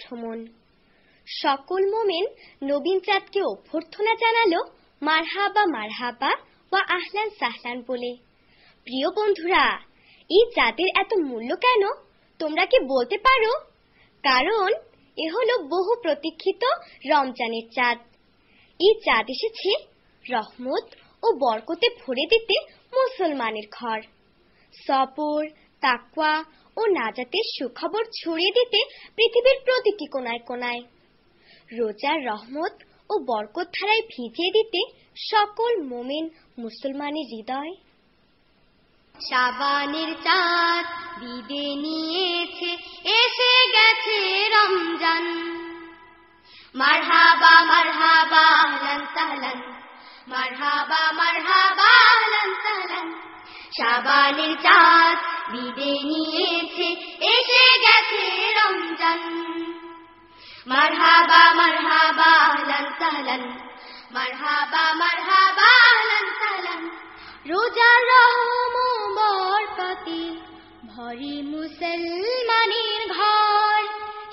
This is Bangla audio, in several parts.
ভ্রমণ। সকল মোমেন নবীন চাঁদকে অভ্যর্থনা জানালো মারহাবা মারহাবা ওয়া আহলান সাহলান বলে। প্রিয় বন্ধুরা, এই চাঁদের এত মূল্য কেন তোমরা কি বলতে পারো? কারণ এ হলো বহু প্রতীক্ষিত রমজানের চাঁদ। এই চাঁদ এসেছে রহমত ও বরকতে ভরে দিতে মুসলমানের ঘর, সবর, তাকওয়া ও নাজাতের সুখবর ছড়িয়ে দিতে পৃথিবীর প্রতিটি কোনায় কোনায়, রোজার রহমত ও বরকত ধারায় ভিজিয়ে দিতে সকল মুমিন মুসলমানের হৃদয়। শাবানের চাঁদ বিদে নিয়েছে, এসে গেছে রমজান। মারহাবা মারহাবা আহলান সাহলান, মারহাবা মারহাবা আহলান সাহলান। শাবানের চাঁদ বিদে নিয়েছে, এসে গেছে রমজান। মারহাবা মারহাবা আহলান সাহলান, মারহাবা মারহাবা আহলান সাহলান। রোজার রহম ও বরকতে ভরে মুসলমানের ঘর,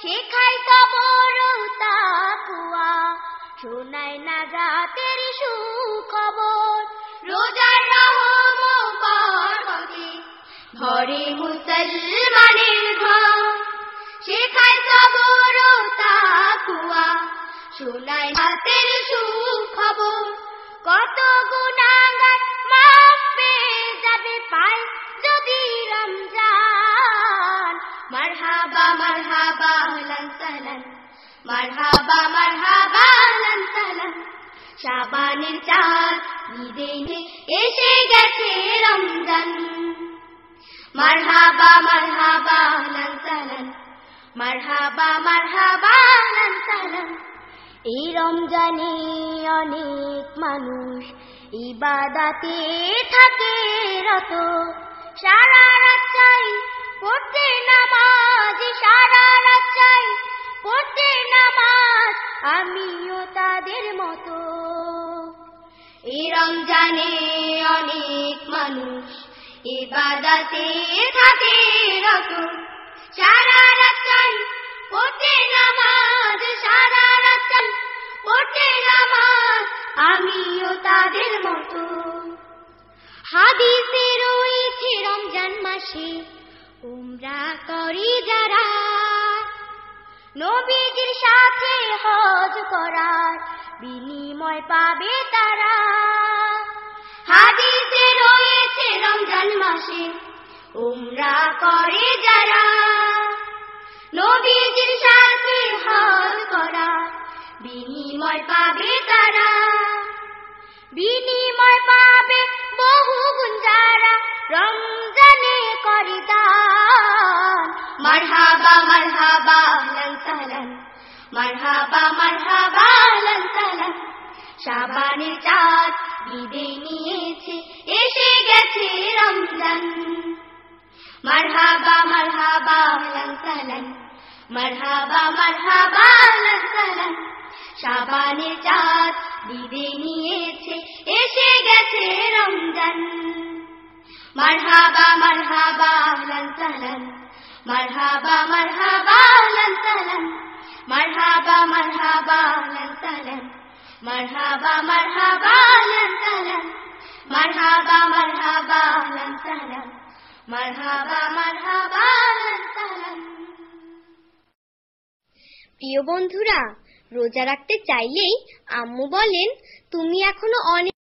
শেখায় সবর ও তাকওয়া, শোনায় নাজাতের সুখবর। রোজার রহম ও বরকতে ভরে মুসলমানের ঘর, শেখায় সবর ও তাকওয়া, শোনায় নাজাতের সুখবর। কত গুনাহগার মাফ পেয়ে যাবে পায় যদি রমজান। মারহাবা মারহাবা আহলান সাহলান, মারহাবা মারহাবা আহলান সাহলান। শাবানের চাঁদ বিদে এসে গেছে রমজান। মারহাবা মারহাবা আহলান সাহলান, মারহাবা মারহাবা আহলান সাহলান। এই রমজানে অনেক মানুষ ইবাদতে থাকে রত, সারা রাত চাই পড়তে নামাজ, সারা রাত চাই পড়তে নামাজ, আমিও তাদের মতো। এই রমজানে অনেক মানুষ ইবাদতে থাকে রত, সারা রাত চাই পড়তে নামাজ, সারা রাত চাই পড়তে নামাজ, আমিও তাদের মতো। হাদিসে রয়েছে রমজান মাসে উমরা করে যারা, নবীজির সাথে হজ করার বিনিময় পাবে তারা। হাদিসে রয়েছে রমজান মাসে উমরা করে যারা, নবীজির সাথে হজ করার বিনিময় পাবে তারা। বিনিময় পাবে বহু গুণ যারা রমজানে করে দান। মারহাবা মারহাবা আহলান সাহলান, মারহাবা মারহাবা আহলান সাহলান। শাবানের চাঁদ বিদে নিয়েছে, এসে গেছে রমজান। মারহাবা মারহাবা আহলান সাহলান, মারহাবা মারহাবা আহলান সাহলান। শাবানের চাঁদ বিদে নিয়েছে, এসে গেছে রমজান। মারহাবা মারহাবা আহলান সাহলান, মারহাবা মারহাবা আহলান সাহলান। মারহাবা মারহাবা আহলান সাহলান, মারহাবা মারহাবা আহলান সাহলান। মারহাবা মারহাবা আহলান সাহলান, মারহাবা মারহাবা আহলান সাহলান। প্রিয় বন্ধুরা, রোজা রাখতে চাইলেই আম্মু বলেন তুমি এখনো অনেক